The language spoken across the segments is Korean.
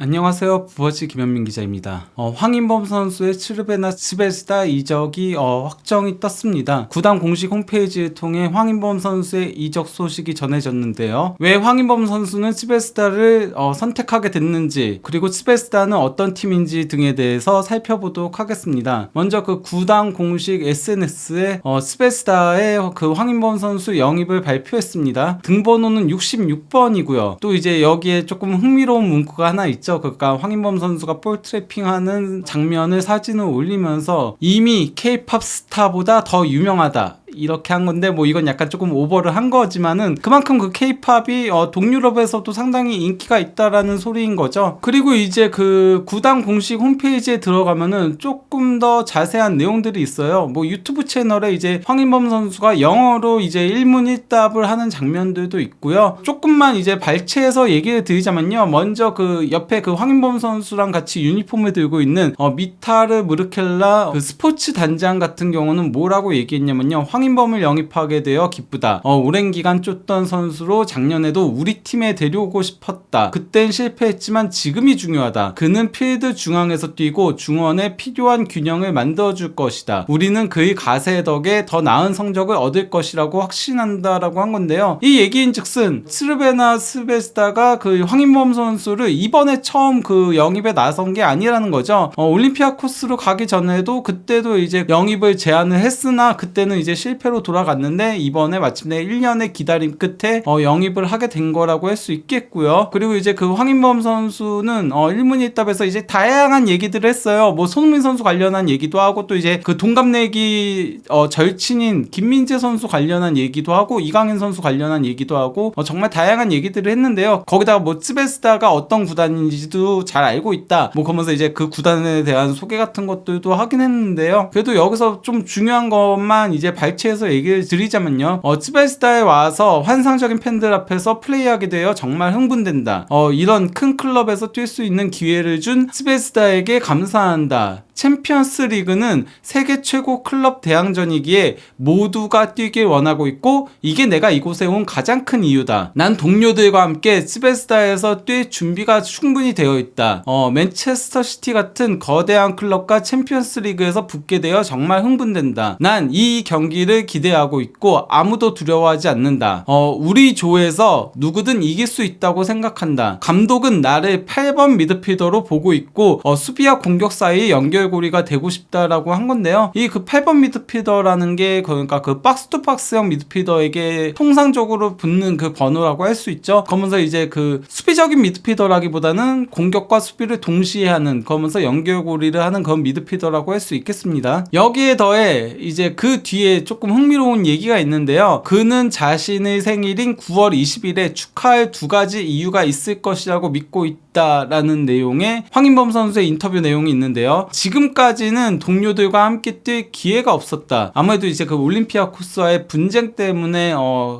안녕하세요. 부어지 김현민 기자입니다. 황인범 선수의 츠르베나 스베스다 이적이 확정이 떴습니다. 구단 공식 홈페이지를 통해 황인범 선수의 이적 소식이 전해졌는데요. 왜 황인범 선수는 스베스다를 선택하게 됐는지, 그리고 스베스다는 어떤 팀인지 등에 대해서 살펴보도록 하겠습니다. 먼저 그 구단 공식 SNS에 스베스다의 그 황인범 선수 영입을 발표했습니다. 등번호는 66번이고요. 또 이제 여기에 조금 흥미로운 문구가 하나 있죠. 그러니까 황인범 선수가 볼 트래핑하는 장면을 사진을 올리면서 이미 K-팝 스타보다 더 유명하다, 이렇게 한 건데, 뭐 이건 약간 조금 오버를 한 거지만은 그만큼 그 K-팝이 동유럽에서도 상당히 인기가 있다라는 소리인 거죠. 그리고 이제 그 구단 공식 홈페이지에 들어가면은 조금 더 자세한 내용들이 있어요. 뭐 유튜브 채널에 이제 황인범 선수가 영어로 이제 일문일답을 하는 장면들도 있고요. 조금만 이제 발췌해서 얘기를 드리자면요. 먼저 그 옆에 그 황인범 선수랑 같이 유니폼을 들고 있는 미타르 무르켈라 그 스포츠 단장 같은 경우는 뭐라고 얘기했냐면요. 황인범을 영입하게 되어 기쁘다. 오랜 기간 쫓던 선수로 작년에도 우리 팀에 데려오고 싶었다. 그땐 실패했지만 지금이 중요하다. 그는 필드 중앙에서 뛰고 중원에 필요한 균형을 만들어줄 것이다. 우리는 그의 가세 덕에 더 나은 성적을 얻을 것이라고 확신한다라고 한 건데요. 이 얘기인즉슨 츠르베나 스베스다가 그 황인범 선수를 이번에 처음 그 영입에 나선 게 아니라는 거죠. 올림피아코스로 가기 전에도 그때도 이제 영입을 제안을 했으나 그때는 이제 실패로 돌아갔는데 이번에 마침내 1년의 기다림 끝에 영입을 하게 된 거라고 할 수 있겠고요. 그리고 이제 그 황인범 선수는 일문일답에서 이제 다양한 얘기들을 했어요. 뭐 손흥민 선수 관련한 얘기도 하고, 또 이제 그 동갑내기 절친인 김민재 선수 관련한 얘기도 하고, 이강인 선수 관련한 얘기도 하고, 정말 다양한 얘기들을 했는데요. 거기다가 뭐 스베스다가 어떤 구단인지도 잘 알고 있다, 뭐 그러면서 이제 그 구단에 대한 소개 같은 것들도 하긴 했는데요. 그래도 여기서 좀 중요한 것만 이제 발췌해서 얘기를 드리자면요. 스베스다에 와서 환상적인 팬들 앞에서 플레이하게 되어 정말 흥분된다. 이런 큰 클럽에서 뛸 수 있는 기회를 준 스베스다에게 감사한다. 챔피언스 리그는 세계 최고 클럽 대항전이기에 모두가 뛰길 원하고 있고, 이게 내가 이곳에 온 가장 큰 이유다. 난 동료들과 함께 스베스다에서 뛸 준비가 충분히 되어 있다. 맨체스터 시티 같은 거대한 클럽과 챔피언스 리그에서 붙게 되어 정말 흥분된다. 난 이 경기를 기대하고 있고 아무도 두려워하지 않는다. 우리 조에서 누구든 이길 수 있다고 생각한다. 감독은 나를 8번 미드필더로 보고 있고 수비와 공격 사이의 연결고리가 되고 싶다라고 한 건데요. 이 그 8번 미드필더라는 게 그러니까 그 박스 투 박스형 미드필더에게 통상적으로 붙는 그 번호라고 할 수 있죠. 그러면서 이제 그 수비적인 미드필더라기보다는 공격과 수비를 동시에 하는, 그러면서 연결고리를 하는 그런 미드필더라고 할 수 있겠습니다. 여기에 더해 이제 그 뒤에 조금 흥미로운 얘기가 있는데요. 그는 자신의 생일인 9월 20일에 축하할 두 가지 이유가 있을 것이라고 믿고 있다라는 내용의 황인범 선수의 인터뷰 내용이 있는데요. 지금까지는 동료들과 함께 뛸 기회가 없었다. 아무래도 이제 그 올림피아코스와의 분쟁 때문에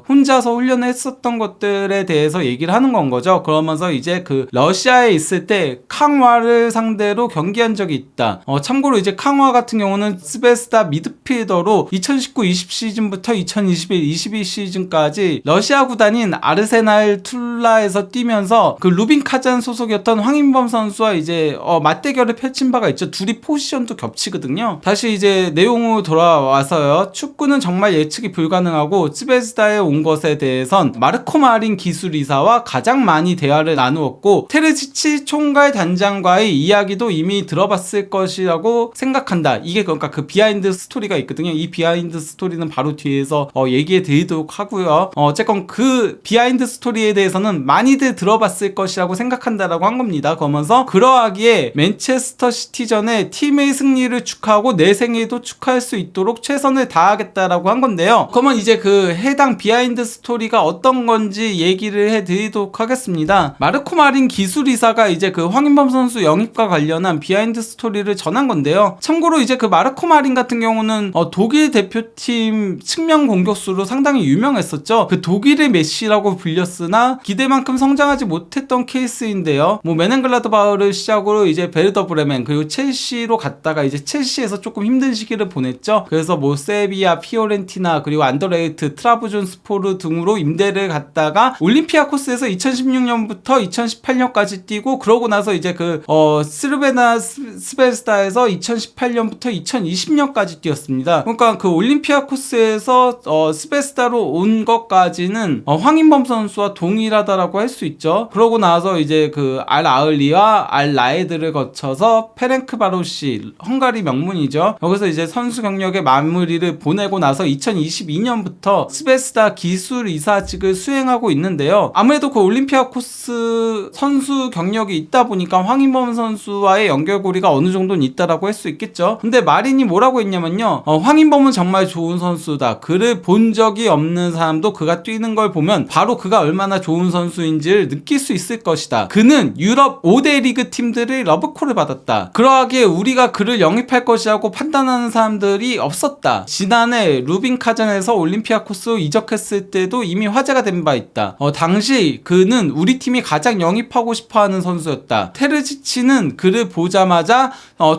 혼자서 훈련을 했었던 것들에 대해서 얘기를 하는 건 거죠. 그러면서 이제 그 러시아에 있을 때 캉와를 상대로 경기한 적이 있다. 참고로 이제 캉와 같은 경우는 스베스다 미드필더로 2019-20 시즌부터 2021-22 시즌까지 러시아 구단인 아르세날 툴라에서 뛰면서 그 루빈 카잔 소속이었던 황인범 선수와 이제 맞대결을 펼친 바가 있죠. 둘이 포지션도 겹치거든요. 다시 이제 내용으로 돌아와서요. 축구는 정말 예측이 불가능하고 스베스다에 온 것에 대해선 마르코 마린 기술이사와 가장 많이 대화를 나누었고, 테르지치 총괄 단장과의 이야기도 이미 들어봤을 것이라고 생각한다. 이게 그러니까 그 비하인드 스토리가 있거든요. 이 비하인드 스토리는 바로 뒤에서 얘기해 드리도록 하고요. 어쨌건 그 비하인드 스토리에 대해서는 많이들 들어봤을 것이라고 생각한다라고 한 겁니다. 그러면서 그러하기에 맨체스터 시티전에 팀의 승리를 축하하고 내 생일도 축하할 수 있도록 최선을 다하겠다라고 한 건데요. 그러면 이제 그 해당 비하인드 스토리가 어떤 건지 얘기를 해드리도록 하겠습니다. 마르코 마린 기술이사가 이제 그 황인범 선수 영입과 관련한 비하인드 스토리를 전한 건데요. 참고로 이제 그 마르코 마린 같은 경우는 독일 대표팀 측면 공격수로 상당히 유명했었죠. 그 독일의 메시라고 불렸으나 기대만큼 성장하지 못했던 케이스인데요. 뭐 메넨글라드바흐를 시작으로 이제 베르더 브레멘, 그리고 첼시 첼시로 갔다가 이제 첼시에서 조금 힘든 시기를 보냈죠. 그래서 뭐 세비야, 피오렌티나 그리고 안더레이트, 트라부존스포르 등으로 임대를 갔다가 올림피아코스에서 2016년부터 2018년까지 뛰고 그러고 나서 이제 스르베나 스베스다에서 2018년부터 2020년까지 뛰었습니다. 그러니까 그 올림피아코스에서 스베스다로 온 것까지는 황인범 선수와 동일하다라고 할 수 있죠. 그러고 나서 이제 그 알 아흘리와 알 라에드를 거쳐서 페렌크바로시, 헝가리 명문이죠. 여기서 이제 선수 경력의 마무리를 보내고 나서 2022년부터 스베스다 기술 이사직을 수행하고 있는데요. 아무래도 그 올림피아코스 선수 경력이 있다 보니까 황인범 선수와의 연결고리가 어느 정도는 있다라고 할 수 있겠죠. 근데 마린이 뭐라고 했냐면요. 황인범은 정말 좋은 선수다. 그를 본 적이 없는 사람도 그가 뛰는 걸 보면 바로 그가 얼마나 좋은 선수인지를 느낄 수 있을 것이다. 그는 유럽 5대 리그 팀들의 러브콜을 받았다. 그러하기에 우리가 그를 영입할 것이라고 판단하는 사람들이 없었다. 지난해 루빈카잔에서 올림피아코스로 이적했을 때도 이미 화제가 된 바 있다. 당시 그는 우리 팀이 가장 영입하고 싶어하는 선수였다. 테르지치는 그를 보자마자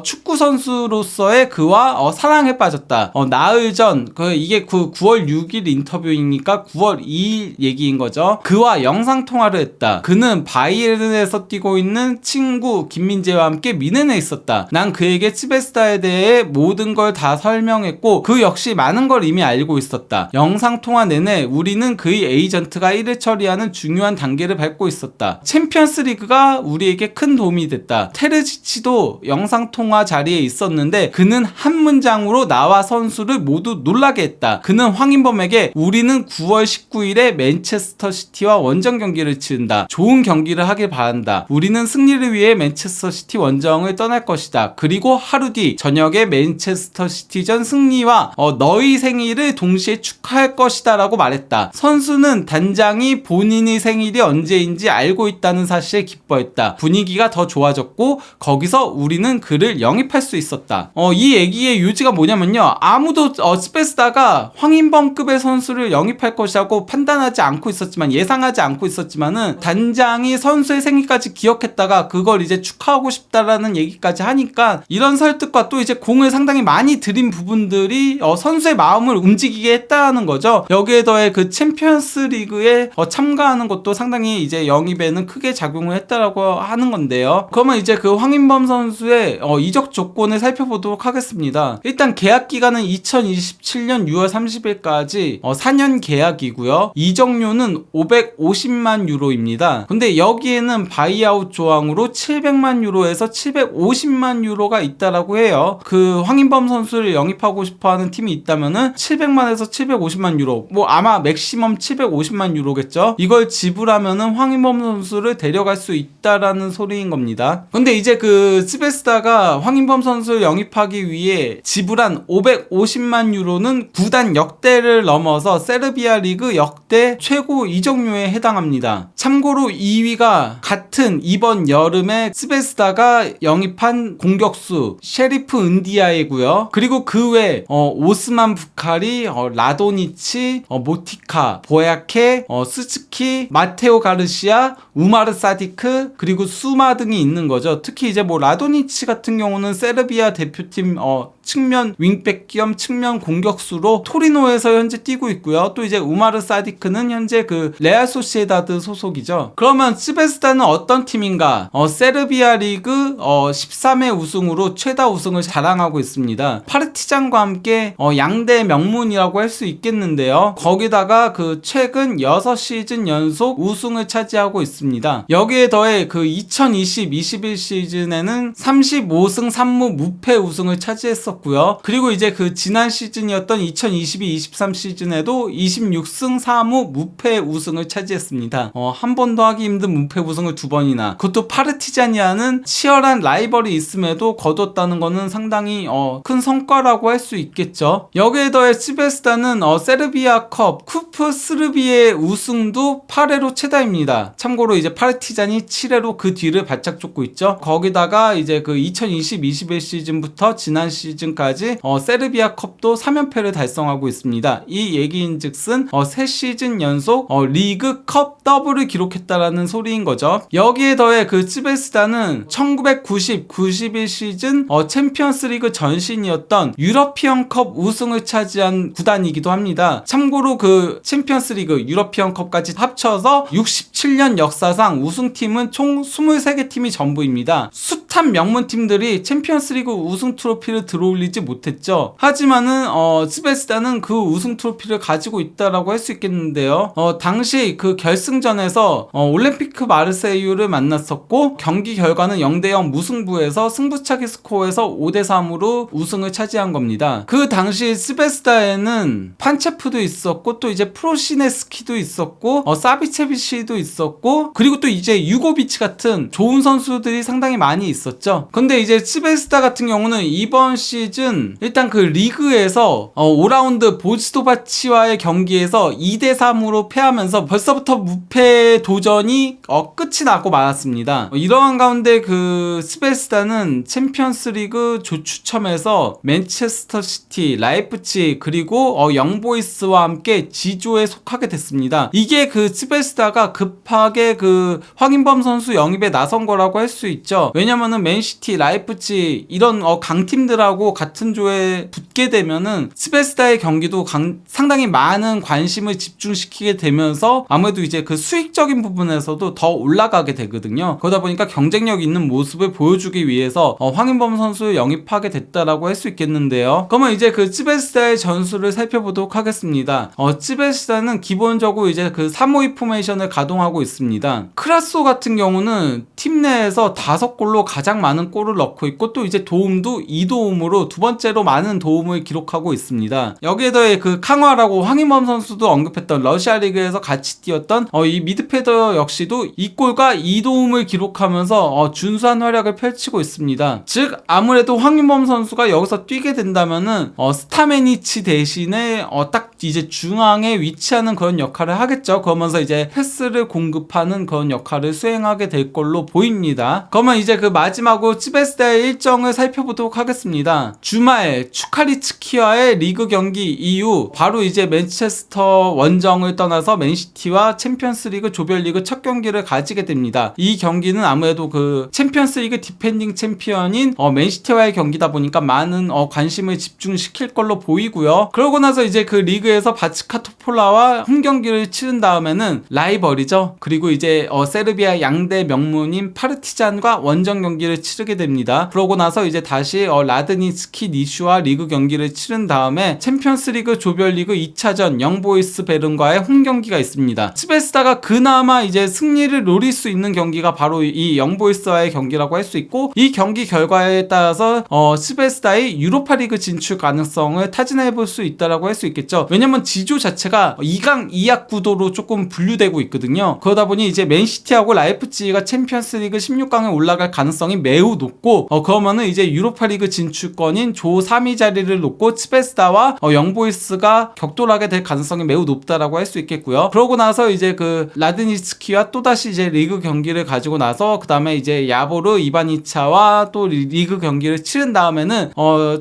축구 선수로서의 그와 사랑에 빠졌다. 나흘 전 이게 9월 6일 인터뷰이니까 9월 2일 얘기인 거죠. 그와 영상 통화를 했다. 그는 바이에른에서 뛰고 있는 친구 김민재와 함께 미넨에 있었다. 난 그에게 츠베스다에 대해 모든 걸 다 설명했고 그 역시 많은 걸 이미 알고 있었다. 영상 통화 내내 우리는 그의 에이전트가 일을 처리하는 중요한 단계를 밟고 있었다. 챔피언스 리그가 우리에게 큰 도움이 됐다. 테르지치도 영상 통화 자리에 있었는데 그는 한 문장으로 나와 선수를 모두 놀라게 했다. 그는 황인범에게 우리는 9월 19일에 맨체스터 시티와 원정 경기를 치른다. 좋은 경기를 하길 바란다. 우리는 승리를 위해 맨체스터 시티 원정을 떠날 것이다. 그리고 하루 뒤 저녁에 맨체스터 시티전 승리와 너희 생일을 동시에 축하할 것이다 라고 말했다. 선수는 단장이 본인의 생일이 언제인지 알고 있다는 사실에 기뻐했다. 분위기가 더 좋아졌고 거기서 우리는 그를 영입할 수 있었다. 이 얘기의 요지가 뭐냐면요. 아무도 스페스다가 황인범급의 선수를 영입할 것이라고 판단하지 않고 있었지만 예상하지 않고 있었지만은 단장이 선수의 생일까지 기억했다가 그걸 이제 축하하고 싶다라는 얘기까지 하니까 이런 설득과 또 이제 공을 상당히 많이 들인 부분들이 선수의 마음을 움직이게 했다는 거죠. 여기에 더해 그 챔피언스 리그에 참가하는 것도 상당히 이제 영입에는 크게 작용을 했다라고 하는 건데요. 그러면 이제 그 황인범 선수의 이적 조건을 살펴보도록 하겠습니다. 일단 계약 기간은 2027년 6월 30일까지 4년 계약이고요. 이적료는 550만 유로입니다. 근데 여기에는 바이아웃 조항으로 700만 유로에서 750만 유로가 있다라고 해요. 그 황인범 선수를 영입하고 싶어하는 팀이 있다면은 700만에서 750만 유로, 뭐 아마 맥시멈 750만 유로겠죠. 이걸 지불하면은 황인범 선수를 데려갈 수 있다라는 소리인 겁니다. 근데 이제 그 스베스다가 황인범 선수를 영입하기 위해 지불한 550만 유로는 구단 역대를 넘어서 세르비아 리그 역대 최고 이적료에 해당합니다. 참고로 2위가 같은 이번 여름에 스베스다가 영입한 공격수 셰리프 은디아이고요. 그리고 그 외 오스만 부카리, 라도니치, 모티카, 보야케, 스즈키, 마테오 가르시아, 우마르 사디크 그리고 수마 등이 있는 거죠. 특히 이제 뭐 라도니치 같은 경우는 세르비아 대표팀 측면 윙백 겸 측면 공격수로 토리노에서 현재 뛰고 있고요. 또 이제 우마르 사디크는 현재 그 레알 소시에다드 소속이죠. 그러면 스베스다는 어떤 팀인가? 세르비아 리그 13회 우승으로 최다 우승을 자랑하고 있습니다. 파르티잔과 함께 양대 명문이라고 할 수 있겠는데요. 거기다가 그 최근 6시즌 연속 우승을 차지하고 있습니다. 여기에 더해 그 2020-21 시즌에는 35승 3무 무패 우승을 차지했었고요. 그리고 이제 그 지난 시즌이었던 2022-23 시즌에도 26승 4무 무패 우승을 차지했습니다. 한 번도 하기 힘든 무패 우승을 2번이나, 그것도 파르티잔이라는 치열한 라이벌이 있음에도 거뒀다는 거는 상당히 큰 성과라고 할 수 있겠죠. 여기에 더해 스베스다는 세르비아 컵 쿠프 스르비의 우승도 8회로 최다입니다. 참고로 이제 파르티잔이 7회로 그 뒤를 바짝 쫓고 있죠. 거기다가 이제 그 2020-21 시즌부터 지난 시즌 시즌까지 세르비아 컵도 3연패를 달성하고 있습니다. 이 얘기인즉슨 3시즌 연속 리그 컵 더블을 기록했다라는 소리인 거죠. 여기에 더해 그 츠베스다는 1990, 91 시즌 챔피언스리그 전신이었던 유러피언컵 우승을 차지한 구단이기도 합니다. 참고로 그 챔피언스리그 유러피언컵까지 합쳐서 67년 역사상 우승팀은 총 23개 팀이 전부입니다. 숱한 명문팀들이 챔피언스리그 우승 트로피를 들어올리지 못했죠. 하지만은 츠베스다는 그 우승 트로피를 가지고 있다라고 할 수 있겠는데요. 당시 그 결승전에서 올림피크 마르세유를 만났었고 경기 결과는 0대0 무승부에서 승부차기 스코어에서 5대3으로 우승을 차지한 겁니다. 그 당시 츠베스다에는 판체프도 있었고 또 이제 프로시네스키도 있었고 사비체비치도 있었고 그리고 또 이제 유고비치 같은 좋은 선수들이 상당히 많이 있었죠. 근데 이제 츠베스다 같은 경우는 이번 시즌 일단 그 리그에서 5라운드 보츠도바치와의 경기에서 2대3으로 패하면서 벌써부터 무패 도전이 끝이 나고 말았습니다. 이러한 가운데 그 츠베스다는 챔피언스리그 조추첨에서 맨체스터 시티, 라이프치 그리고 영보이스와 함께 G조에 속하게 됐습니다. 이게 그 츠베스다가 급하게 그 황인범 선수 영입에 나선 거라고 할 수 있죠. 왜냐면은 맨시티, 라이프치 이런 강팀들하고 같은 조에 붙게 되면은 츠베스다의 경기도 상당히 많은 관심을 집중시키게 되면서 아무래도 이제 그 수익적인 부분에서도 더 올라가게 되거든요. 그러다 보니까 경쟁력 있는 모습을 보여주기 위해서 황인범 선수를 영입하게 됐다라고 할 수 있겠는데요. 그러면 이제 그 츠베스다의 전술을 살펴보도록 하겠습니다. 츠베스다는 기본적으로 이제 그 352 포메이션을 가동하고 있습니다. 크라소 같은 경우는 팀 내에서 5골로 가장 많은 골을 넣고 있고 또 이제 도움도 2도움으로 두 번째로 많은 도움을 기록하고 있습니다. 여기에 더해 그 캉화라고 황인범 선수도 언급했던 러시아 리그에서 같이 뛰었던 이 미드필더 역시도 2골과 2도움을 기록하면서 준수한 활약을 펼치고 있습니다. 즉 아무래도 황인범 선수가 여기서 뛰게 된다면은 스타메니치 대신에 딱 이제 중앙에 위치하는 그런 역할을 하겠죠. 그러면서 이제 패스를 공급하는 그런 역할을 수행하게 될 걸로 보입니다. 그러면 이제 그 마지막으로 츠베스다의 일정을 살펴보도록 하겠습니다. 주말 추카리츠키와의 리그 경기 이후 바로 이제 맨체스터 원정을 떠나서 맨시티와 챔피언스리그 조별리그 첫 경기를 가지게 됩니다. 이 경기는 아무래도 그 챔피언스리그 디펜딩 챔피언인 맨시티와의 경기다 보니까 많은 관심을 집중시킬 걸로 보이고요. 그러고 나서 이제 그 리그에서 바치카 토폴라와 홈 경기를 치른 다음에는 라이벌이죠. 그리고 이제 세르비아 양대 명문인 파르티잔과 원정 경기를 치르게 됩니다. 그러고 나서 이제 다시 라드니스키 니슈와 리그 경기를 치른 다음에 챔피언스리그 조별리그 2차전 영보이스 베른과의 홈 경기가 있습니다. 츠베스다가 그나마 이제 승리를 노릴 수 있는 경기가 바로 이 영보이스와의 경기라고 할 수 있고 이 경기 결과에 따라서 츠베스다의 유로파리그 진출 가능성을 타진해 볼 수 있다라고 할 수 있겠죠. 왜냐면 G조 자체가 2강 2약 구도로 조금 분류되고 있거든요. 그러다 보니 이제 맨시티하고 라이프치히가 챔피언스리그 16강에 올라갈 가능성이 매우 높고 그러면은 이제 유로파리그 진출권인 조 3위 자리를 놓고 츠베스다와 영보이스가 격돌하게 될 가능성이 매우 높다라고 할 수 있겠고요. 그러고 나서 이제 그 라드니스키와 또다시 이제 리그 경기를 가지고 나서 그 다음에 이제 야보르 이바니차와 또 리그 경기를 치른 다음에는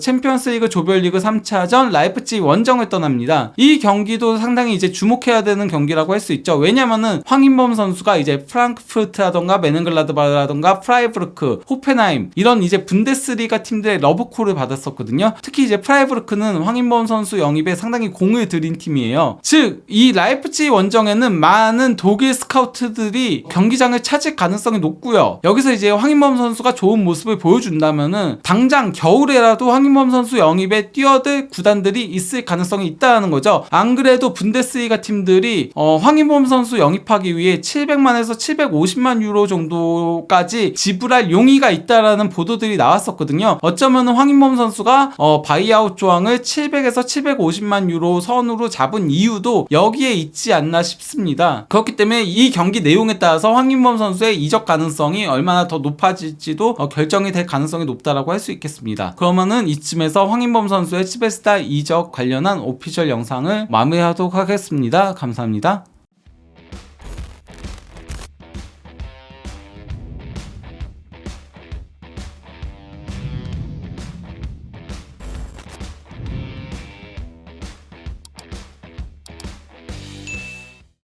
챔피언스리그 조별리그 3차전 라이프치히 원정을 떠납니다. 이 경기도 상당히 이제 주목해야 되는 경기라고 할 수 있죠. 왜냐면은 황인범 선수가 이제 프랑크푸르트라던가 메넨글라드바라던가 프라이부르크, 호펜하임 이런 이제 분데스리가 팀들의 러브콜을 받았었거든요. 특히 이제 프라이부르크는 황인범 선수 영입에 상당히 공을 들인 팀이에요. 즉 이 라이프치히 원정에는 많은 독일 스카우트들이 경기장을 차질 가능성이 높고요. 여기서 이제 황인범 선수가 좋은 모습을 보여준다면은 당장 겨울에라도 황인범 선수 영입에 뛰어들 구단들이 있을 가능성이 있다는 거죠. 안 그래도 분데스리가 팀들이 황인범 선수 영입하기 위해 700만에서 750만 유로 정도까지 지불할 용의가 있다라는 보도들이 나왔었거든요. 어쩌면 황인범 선수가 바이아웃 조항을 700에서 750만 유로 선으로 잡은 이유도 여기에 있지 않나 싶습니다. 그렇기 때문에 이 경기 내용에 따라서 황인범 선수의 이적 가능성이 얼마나 더 높아질지도 결정이 될 가능성이 높다라고 할 수 있겠습니다. 그러면은 이쯤에서 황인범 선수의 츠베스다 이적 관련한 오피셜 영상을 마무리하도록 하겠습니다. 감사합니다.